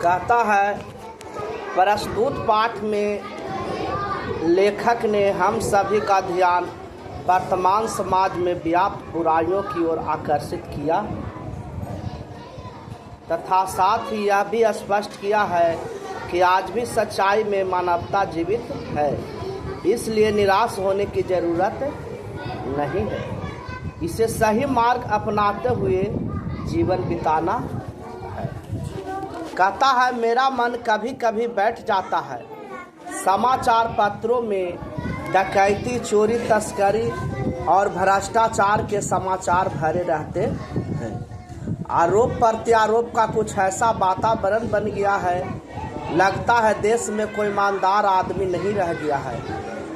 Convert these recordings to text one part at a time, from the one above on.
कहता है, प्रस्तुत पाठ में लेखक ने हम सभी का ध्यान वर्तमान समाज में व्याप्त बुराइयों की ओर आकर्षित किया तथा साथ ही यह भी स्पष्ट किया है कि आज भी सच्चाई में मानवता जीवित है, इसलिए निराश होने की ज़रूरत नहीं है। इसे सही मार्ग अपनाते हुए जीवन बिताना है। कहता है, मेरा मन कभी कभी बैठ जाता है। समाचार पत्रों में डकैती, चोरी, तस्करी और भ्रष्टाचार के समाचार भरे रहते हैं। आरोप प्रत्यारोप का कुछ ऐसा वातावरण बन गया है, लगता है देश में कोई ईमानदार आदमी नहीं रह गया है।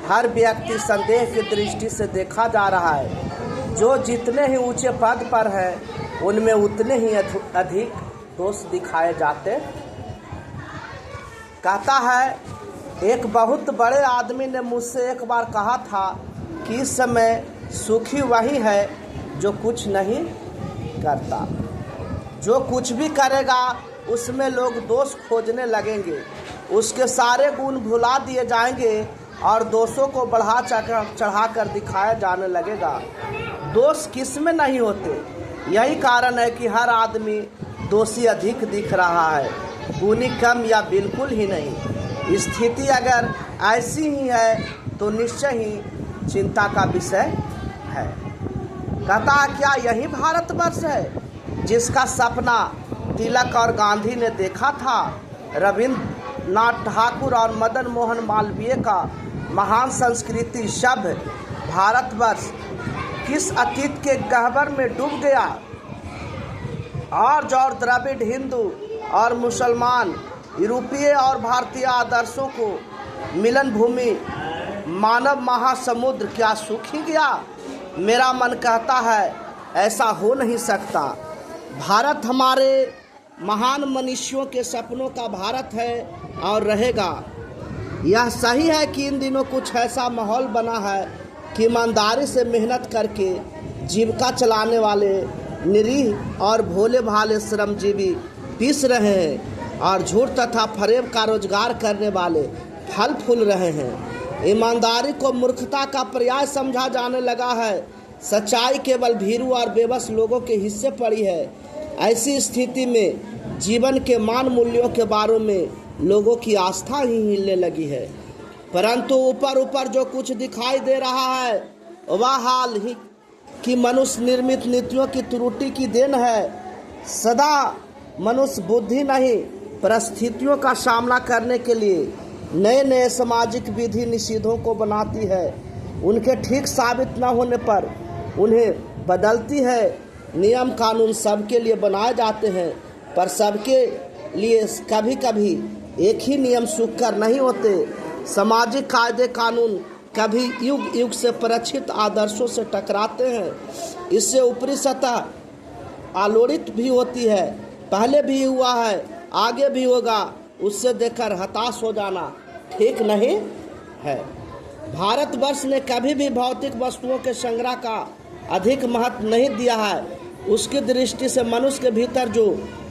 हर व्यक्ति संदेह की दृष्टि से देखा जा रहा है। जो जितने ही ऊंचे पद पर है उनमें उतने ही अधिक दोष दिखाए जाते। कहता है, एक बहुत बड़े आदमी ने मुझसे एक बार कहा था कि इस समय सुखी वही है जो कुछ नहीं करता। जो कुछ भी करेगा उसमें लोग दोष खोजने लगेंगे, उसके सारे गुण भुला दिए जाएंगे और दोषों को बढ़ा चढ़ा कर दिखाया जाने लगेगा। दोष किस में नहीं होते? यही कारण है कि हर आदमी दोषी अधिक दिख रहा है, गुणी कम या बिल्कुल ही नहीं। स्थिति अगर ऐसी ही है तो निश्चय ही चिंता का विषय है। कहता है, क्या यही भारतवर्ष है जिसका सपना तिलक और गांधी ने देखा था? रविंद्रनाथ ठाकुर और मदन मोहन मालवीय का महान संस्कृति सभ्य भारतवर्ष किस अतीत के गह्वर में डूब गया? और द्रविड़, हिंदू और मुसलमान, यूरोपीय और भारतीय आदर्शों को मिलन भूमि मानव महासमुद्र क्या सूख ही गया? मेरा मन कहता है, ऐसा हो नहीं सकता। भारत हमारे महान मनुष्यों के सपनों का भारत है और रहेगा। यह सही है कि इन दिनों कुछ ऐसा माहौल बना है कि ईमानदारी से मेहनत करके जीविका चलाने वाले निरीह और भोले भाले श्रमजीवी पीस रहे हैं और झूठ तथा फरेब का रोजगार करने वाले फल फूल रहे हैं। ईमानदारी को मूर्खता का पर्याय समझा जाने लगा है। सच्चाई केवल भीरू और बेबस लोगों के हिस्से पड़ी है। ऐसी स्थिति में जीवन के मान मूल्यों के बारे में लोगों की आस्था ही हिलने लगी है। परंतु ऊपर ऊपर जो कुछ दिखाई दे रहा है वह हाल ही कि मनुष्य निर्मित नीतियों की त्रुटि की देन है। सदा मनुष्य बुद्धि नहीं, परिस्थितियों का सामना करने के लिए नए नए सामाजिक विधि निषेधों को बनाती है। उनके ठीक साबित न होने पर उन्हें बदलती है। नियम कानून सबके लिए बनाए जाते हैं, पर सबके लिए कभी कभी एक ही नियम सुख कर नहीं होते। सामाजिक कायदे कानून कभी युग युग से परिचित आदर्शों से टकराते हैं। इससे ऊपरी सतह आलोड़ित भी होती है। पहले भी हुआ है, आगे भी होगा। उससे देखकर हताश हो जाना ठीक नहीं है। भारतवर्ष ने कभी भी भौतिक वस्तुओं के संग्रह का अधिक महत्व नहीं दिया है। उसकी दृष्टि से मनुष्य के भीतर जो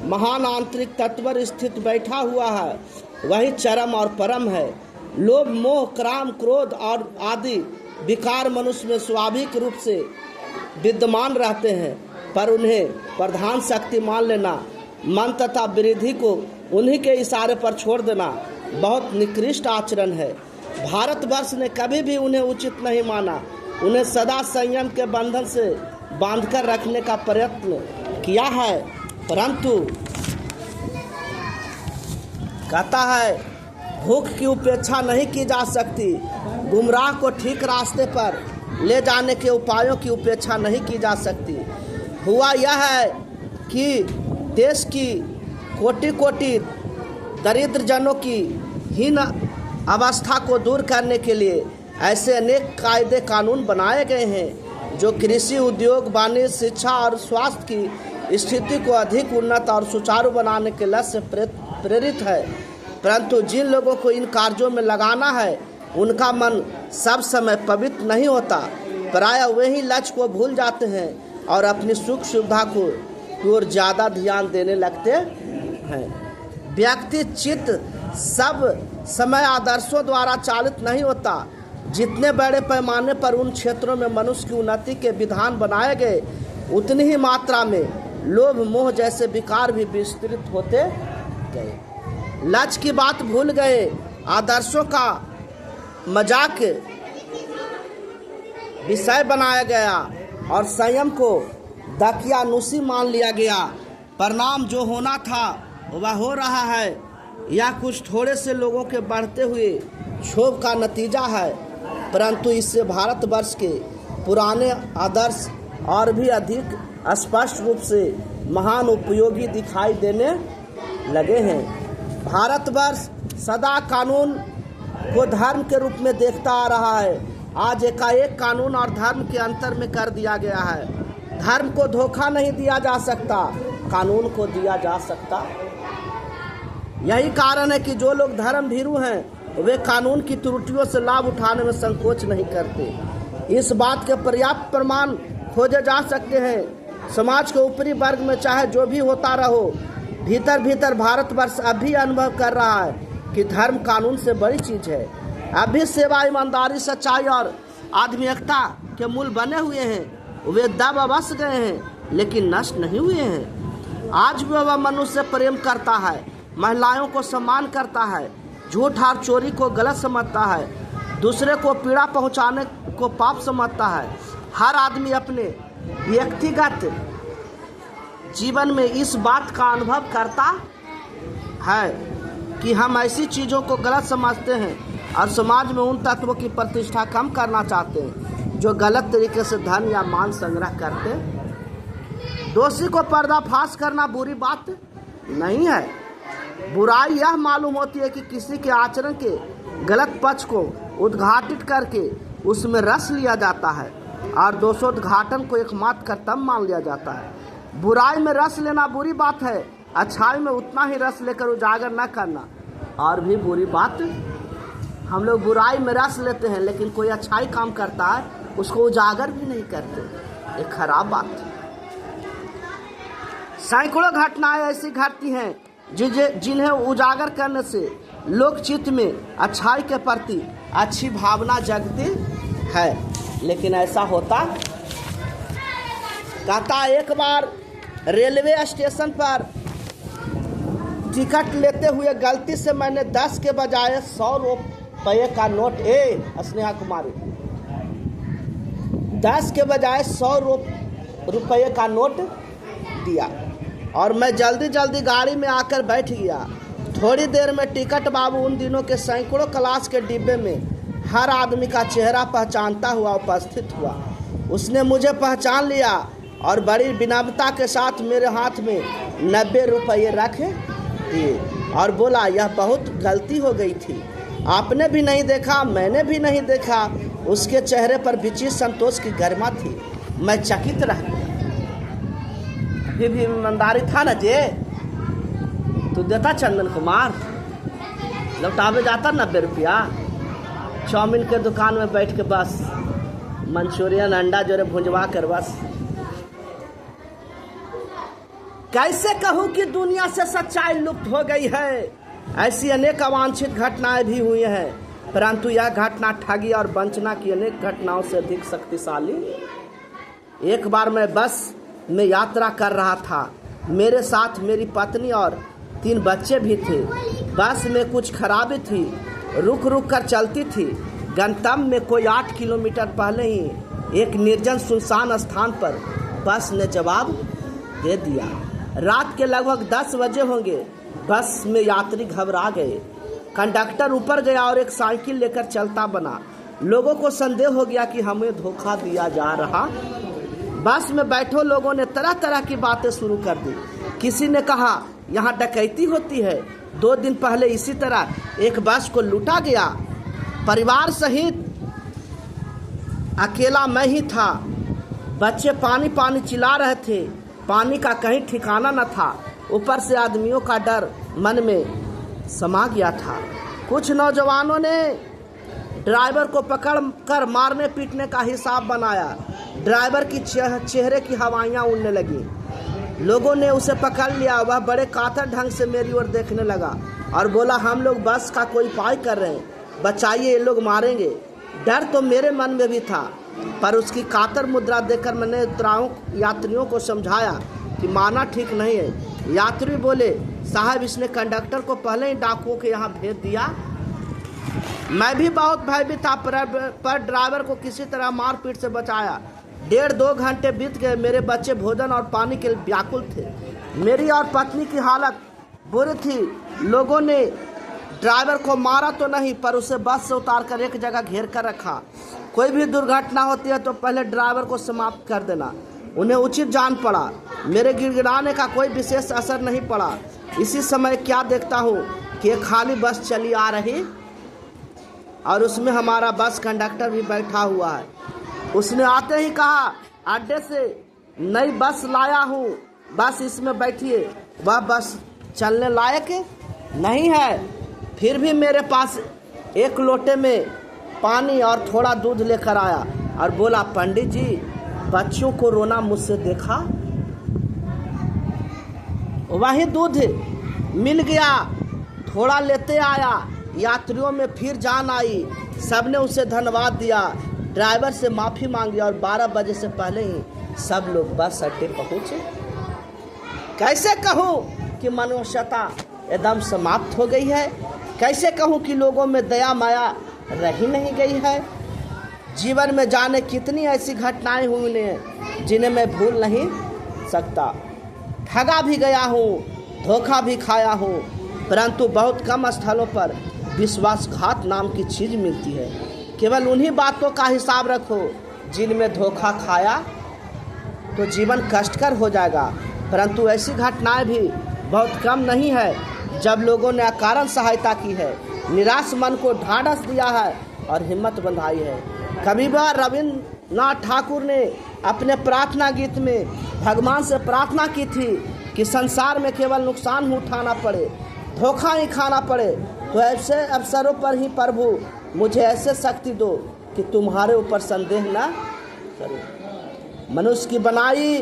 महान आंतरिक तत्व स्थित बैठा हुआ है वही चरम और परम है। लोभ, मोह, काम, क्रोध और आदि विकार मनुष्य में स्वाभाविक रूप से विद्यमान रहते हैं, पर उन्हें प्रधान शक्ति मान लेना, मन तथा वृद्धि को उन्हीं के इशारे पर छोड़ देना बहुत निकृष्ट आचरण है। भारतवर्ष ने कभी भी उन्हें उचित नहीं माना। उन्हें सदा संयम के बंधन से बांधकर रखने का प्रयत्न किया है, परंतु कहता है, भूख की उपेक्षा नहीं की जा सकती। गुमराह को ठीक रास्ते पर ले जाने के उपायों की उपेक्षा नहीं की जा सकती। हुआ यह है कि देश की कोटि कोटि दरिद्र जनों की हीन अवस्था को दूर करने के लिए ऐसे अनेक कायदे कानून बनाए गए हैं जो कृषि, उद्योग, वाणिज्य, शिक्षा और स्वास्थ्य की स्थिति को अधिक उन्नत और सुचारू बनाने के लक्ष्य से प्रेरित है। परंतु जिन लोगों को इन कार्यों में लगाना है उनका मन सब समय पवित्र नहीं होता। प्रायः वही लक्ष्य को भूल जाते हैं और अपनी सुख सुविधा को ओर ज़्यादा ध्यान देने लगते हैं। व्यक्ति चित्त सब समय आदर्शों द्वारा चालित नहीं होता। जितने बड़े पैमाने पर उन क्षेत्रों में मनुष्य की उन्नति के विधान बनाए गए, उतनी ही मात्रा में लोभ मोह जैसे विकार भी विस्तृत होते गए। लक्ष्य की बात भूल गए, आदर्शों का मजाक विषय बनाया गया और संयम को दकियानुसी मान लिया गया। परिणाम जो होना था वह हो रहा है। यह कुछ थोड़े से लोगों के बढ़ते हुए क्षोभ का नतीजा है, परंतु इससे भारतवर्ष के पुराने आदर्श और भी अधिक स्पष्ट रूप से महान उपयोगी दिखाई देने लगे हैं। भारतवर्ष सदा कानून को धर्म के रूप में देखता आ रहा है। आज एकाएक कानून और धर्म के अंतर में कर दिया गया है। धर्म को धोखा नहीं दिया जा सकता, कानून को दिया जा सकता। यही कारण है कि जो लोग धर्म भीरू हैं वे कानून की त्रुटियों से लाभ उठाने में संकोच नहीं करते। इस बात के पर्याप्त प्रमाण खोजे जा सकते हैं। समाज के ऊपरी वर्ग में चाहे जो भी होता रहो, भीतर भीतर भारतवर्ष अभी अनुभव कर रहा है कि धर्म कानून से बड़ी चीज़ है। अभी सेवा, ईमानदारी, सच्चाई और आदमियता के मूल बने हुए हैं। वे दब अवश्य गए हैं लेकिन नष्ट नहीं हुए हैं। आज भी वह मनुष्य प्रेम करता है, महिलाओं को सम्मान करता है, झूठ और चोरी को गलत समझता है, दूसरे को पीड़ा पहुंचाने को पाप समझता है। हर आदमी अपने व्यक्तिगत जीवन में इस बात का अनुभव करता है कि हम ऐसी चीज़ों को गलत समझते हैं और समाज में उन तत्वों की प्रतिष्ठा कम करना चाहते हैं जो गलत तरीके से धन या मान संग्रह करते हैं। दोषी को पर्दाफाश करना बुरी बात नहीं है। बुराई यह मालूम होती है कि किसी के आचरण के गलत पक्ष को उद्घाटित करके उसमें रस लिया जाता है और दोषोद्घाटन को एकमात्र कर्तव्य मान लिया जाता है। बुराई में रस लेना बुरी बात है, अच्छाई में उतना ही रस लेकर उजागर न करना और भी बुरी बात। हम लोग बुराई में रस लेते हैं लेकिन कोई अच्छाई काम करता है उसको उजागर भी नहीं करते, ये खराब बात है। सैकड़ों घटनाएं ऐसी घटती हैं जिन्हें उजागर करने से लोक चित्त में अच्छाई के प्रति अच्छी भावना जगती है, लेकिन ऐसा होता। कहता एक बार रेलवे स्टेशन पर टिकट लेते हुए गलती से मैंने 10 के बजाय 100 रुपये का नोट, स्नेहा कुमारी, 10 के बजाय 100 रुपये का नोट दिया और मैं जल्दी जल्दी गाड़ी में आकर बैठ गया। थोड़ी देर में टिकट बाबू उन दिनों के सैकड़ों क्लास के डिब्बे में हर आदमी का चेहरा पहचानता हुआ उपस्थित हुआ। उसने मुझे पहचान लिया और बड़ी विनम्रता के साथ मेरे हाथ में 90 रुपये रख दिए और बोला, यह बहुत गलती हो गई थी, आपने भी नहीं देखा, मैंने भी नहीं देखा। उसके चेहरे पर विचित्र संतोष की गरिमा थी। मैं चकित रह गया। अभी भी ईमानदारी था ना जे, तू देता चंदन कुमार, लौटावे जाता 90 रुपया। चाउमीन के दुकान में बैठ के बस मंचूरियन अंडा जोरे भुंजवा कर बस। कैसे कहूँ कि दुनिया से सच्चाई लुप्त हो गई है। ऐसी अनेक अवांछित घटनाएं भी हुई हैं, परंतु यह घटना ठगी और वंचना की अनेक घटनाओं से अधिक शक्तिशाली। एक बार मैं बस में यात्रा कर रहा था। मेरे साथ मेरी पत्नी और 3 बच्चे भी थे। बस में कुछ खराबी थी, रुक रुक कर चलती थी। गंतव्य में कोई 8 किलोमीटर पहले ही एक निर्जन सुनसान स्थान पर बस ने जवाब दे दिया। रात के लगभग 10 बजे होंगे। बस में यात्री घबरा गए। कंडक्टर ऊपर गया और एक साइकिल लेकर चलता बना। लोगों को संदेह हो गया कि हमें धोखा दिया जा रहा। बस में बैठे लोगों ने तरह तरह की बातें शुरू कर दी। किसी ने कहा यहाँ डकैती होती है, 2 दिन पहले इसी तरह एक बस को लूटा गया, परिवार सहित अकेला मैं ही था। बच्चे पानी पानी चिल्ला रहे थे, पानी का कहीं ठिकाना न था। ऊपर से आदमियों का डर मन में समा गया था। कुछ नौजवानों ने ड्राइवर को पकड़कर मारने पीटने का हिसाब बनाया। ड्राइवर की चेहरे की हवाइयाँ उड़ने लगी। लोगों ने उसे पकड़ लिया। वह बड़े कातर ढंग से मेरी ओर देखने लगा और बोला, हम लोग बस का कोई उपाय कर रहे हैं, बचाइए, ये लोग मारेंगे। डर तो मेरे मन में भी था, पर उसकी कातर मुद्रा देखकर मैंने यात्रियों को समझाया कि मारना ठीक नहीं है। यात्री बोले, साहब इसने कंडक्टर को पहले ही डाकुओं के यहाँ भेज दिया। मैं भी बहुत भयभीत था, पर ड्राइवर को किसी तरह मारपीट से बचाया। 1.5-2 घंटे बीत गए। मेरे बच्चे भोजन और पानी के लिए व्याकुल थे। मेरी और पत्नी की हालत बुरी थी। लोगों ने ड्राइवर को मारा तो नहीं, पर उसे बस से उतारकर एक जगह घेर कर रखा। कोई भी दुर्घटना होती है तो पहले ड्राइवर को समाप्त कर देना। उन्हें उचित जान पड़ा। मेरे गिड़गिड़ाने का कोई विशेष असर नहीं पड़ा। इसी समय क्या देखता हूँ कि एक खाली बस चली आ रही और उसमें हमारा बस कंडक्टर भी बैठा हुआ है। उसने आते ही कहा, अड्डे से नई बस लाया हूँ, बस इसमें बैठिए। वह बस चलने लायक नहीं है। फिर भी मेरे पास एक लोटे में पानी और थोड़ा दूध लेकर आया और बोला, पंडित जी, बच्चों को रोना मुझसे देखा? वही दूध मिल गया, थोड़ा लेते आया। यात्रियों में फिर जान आई। सबने उसे धन्यवाद दिया, ड्राइवर से माफ़ी मांगी और 12 बजे से पहले ही सब लोग बस अड्डे पहुँचे। कैसे कहूँ कि मनुष्यता एकदम समाप्त हो गई है? कैसे कहूँ कि लोगों में दया माया रही नहीं गई है? जीवन में जाने कितनी ऐसी घटनाएं हुई हैं जिन्हें मैं भूल नहीं सकता। ठगा भी गया हूँ, धोखा भी खाया हूँ, परंतु बहुत कम स्थलों पर विश्वासघात नाम की चीज़ मिलती है। केवल उन्हीं बातों का हिसाब रखो जिनमें धोखा खाया तो जीवन कष्टकर हो जाएगा। परंतु ऐसी घटनाएं भी बहुत कम नहीं है जब लोगों ने अकारण सहायता की है, निराश मन को ढाढ़स दिया है और हिम्मत बंधाई है। कबीरदास रविन्द्रनाथ ठाकुर ने अपने प्रार्थना गीत में भगवान से प्रार्थना की थी कि संसार में केवल नुकसान ही उठाना पड़े, धोखा ही खाना पड़े, तो ऐसे अवसरों पर ही प्रभु मुझे ऐसे शक्ति दो कि तुम्हारे ऊपर संदेह न करूं। मनुष्य की बनाई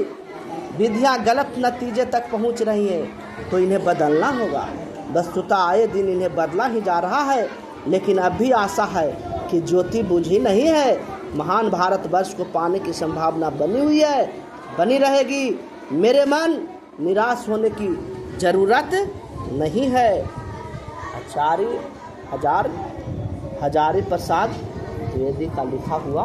विधियां गलत नतीजे तक पहुंच रही हैं, तो इन्हें बदलना होगा। वस्तुतः आए दिन इन्हें बदला ही जा रहा है, लेकिन अब भी आशा है कि ज्योति बुझी नहीं है। महान भारतवर्ष को पाने की संभावना बनी हुई है, बनी रहेगी। मेरे मन निराश होने की ज़रूरत नहीं है। आचार्य हजारी प्रसाद द्विवेदी का लिखा हुआ